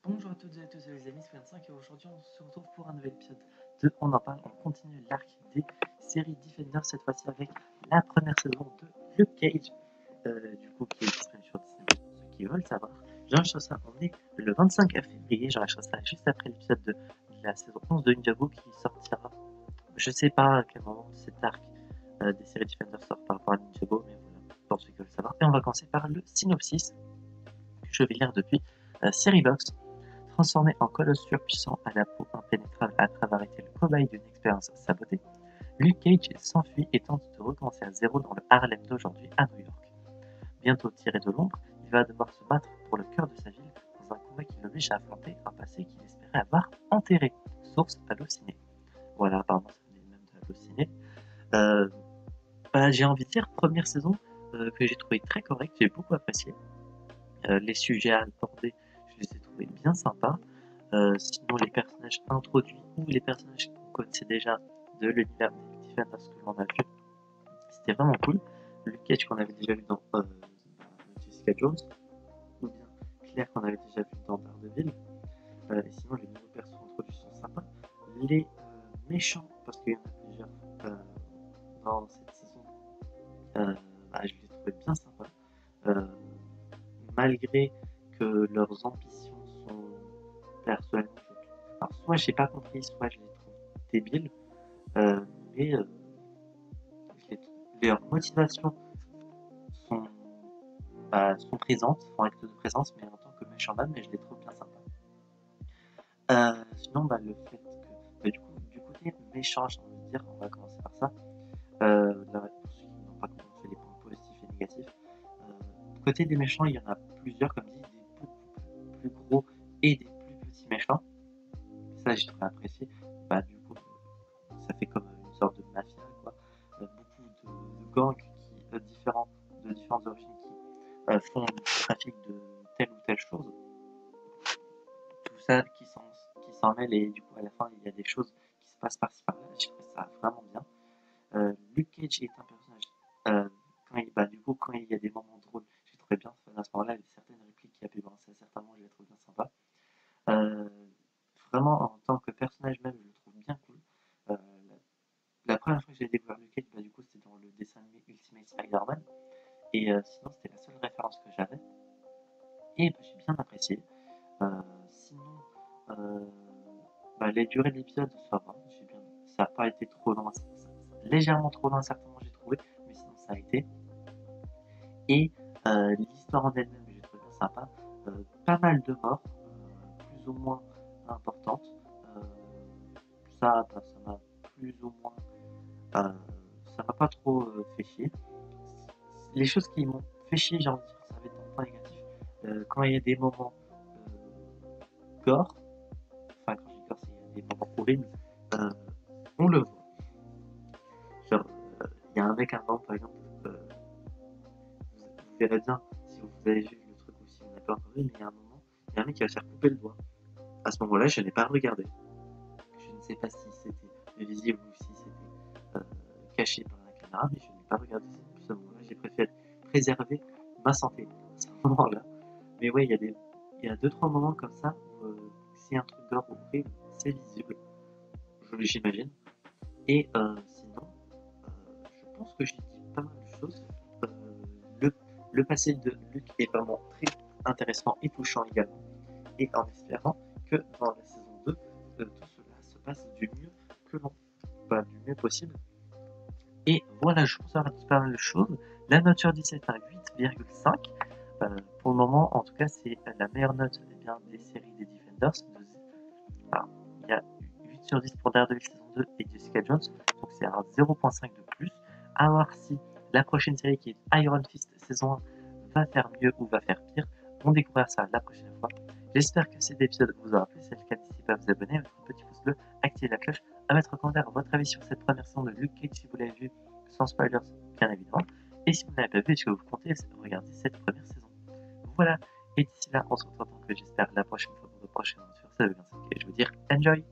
Bonjour à toutes et à tous, c'est les amis, c'est 25 et aujourd'hui on se retrouve pour un nouvel épisode de On en parle. On continue l'arc des séries Defenders, cette fois-ci avec la première saison de Luke Cage, du coup qui est disponible sur Disney pour ceux qui veulent savoir. J'enregistre ça, on est le 25 février, j'enregistre ça juste après l'épisode de la saison 11 de Ninjago qui sortira. Je sais pas à quel moment cet arc des séries Defenders sort par rapport à Ninjago, mais voilà, pour ceux qui veulent savoir. Et on va commencer par le synopsis que je vais lire depuis Seriebox. Transformé en colosse surpuissant à la peau impénétrable après avoir été le cobaye d'une expérience sabotée, Luke Cage s'enfuit et tente de recommencer à zéro dans le Harlem d'aujourd'hui à New York. Bientôt tiré de l'ombre, il va devoir se battre pour le cœur de sa ville dans un combat qui l'oblige à affronter un passé qu'il espérait avoir enterré. Source Allociné. Voilà, apparemment ça venait même de Allociné. J'ai envie de dire, première saison que j'ai trouvé très correcte, j'ai beaucoup apprécié. Les sujets abordés, je les ai trouvés bien sympas. Sinon, les personnages introduits ou les personnages qu'on connaissait déjà de l'univers des Defenders que l'on a vu, c'était vraiment cool. Luke Cage qu'on avait déjà vu dans Jessica Jones, ou bien Claire qu'on avait déjà vu dans Daredevil. Et sinon, les nouveaux persos introduits sont sympas. Les méchants, parce qu'il y en a plusieurs dans cette saison, je les trouvais bien sympas. Malgré que leurs ambitions sont personnellement, alors soit j'ai pas compris, soit je les trouve débiles, mais leurs motivations sont, sont présentes, font acte de présence, mais en tant que méchant man, mais je les trouve bien sympas. Sinon, le fait que, du côté méchant, j'ai envie de dire, on va commencer par ça. Pour ceux qui n'ont pas commencé les points positifs et négatifs, du côté des méchants, il y en a plusieurs, comme dit, des beaucoup plus gros et des plus petits méchants. Ça, j'ai trouvé apprécié. Du coup, ça fait comme une sorte de mafia, quoi. Beaucoup de gangs qui, différentes origines qui font du trafic de telle ou telle chose. Tout ça qui s'en mêle et du coup, à la fin, il y a des choses qui se passent par-ci par-là. J'ai trouvé ça vraiment bien. Luke Cage est un personnage. Quand il y a des moments drôles, j'ai trouvé bien à ce moment-là, il y a certaines répliques qui a pu balancer à certains moments, je les trouve bien sympas. Vraiment, en tant que personnage même, je le trouve bien cool. La première fois que j'ai découvert Luke Cage, du coup, c'était dans le dessin animé Ultimate Spider-Man. Et sinon, c'était la seule référence que j'avais. Et j'ai bien apprécié. Sinon, les durées de l'épisode, ça va. Ça n'a pas été trop long, légèrement trop long à certains moments, j'ai trouvé, mais sinon, ça a été. Et l'histoire en elle-même, j'ai trouvé bien sympa. Pas mal de morts, plus ou moins importantes. Ça m'a plus ou moins. Ça m'a pas trop fait chier. Les choses qui m'ont fait chier, j'ai envie de dire, ça va être dans le point négatif. Quand il y a des moments gore, enfin quand je dis gore, c'est des moments horribles, on le voit. Genre, il y a un mec, un moment, par exemple, vous verrez bien si vous avez vu le truc ou si vous n'avez pas encore vu, mais il y a un moment, il y a un mec qui va se faire couper le doigt. À ce moment-là, je n'ai pas regardé. Je ne sais pas si c'était visible ou si c'était caché par la caméra, mais je n'ai pas regardé ce moment-là. J'ai préféré préserver ma santé à ce moment-là. Mais ouais, il y a 2-3 moments comme ça où si un truc gore ou horrible, c'est visible, j'imagine. Et sinon, je pense que j'ai dit pas mal de choses. Le passé de Luke est vraiment très intéressant et touchant également. Et en espérant que dans la saison 2, tout cela se passe du mieux que l'on, du mieux possible. Et voilà, je pense avoir dit pas mal de choses. La note sur 10 est un 8,5. Pour le moment, en tout cas, c'est la meilleure note des séries des Defenders. Il y a 8 sur 10 pour Daredevil saison 2 et Jessica Jones, donc c'est un 0,5 de plus. À voir si la prochaine série qui est Iron Fist saison 1 va faire mieux ou va faire pire. On découvrira ça la prochaine fois. J'espère que cet épisode vous aura plu. Si c'est le cas, n'hésitez pas à vous abonner, à mettre un petit pouce bleu, activer la cloche, à mettre en commentaire votre avis sur cette première saison de Luke Cage si vous l'avez vu, sans spoilers bien évidemment. Et si vous ne l'avez pas vu, est-ce que vous comptez regarder cette première saison? Voilà, et d'ici là, on se retrouve donc j'espère la prochaine fois pour de prochaines aventures. Ça veut bien et je veux dire enjoy.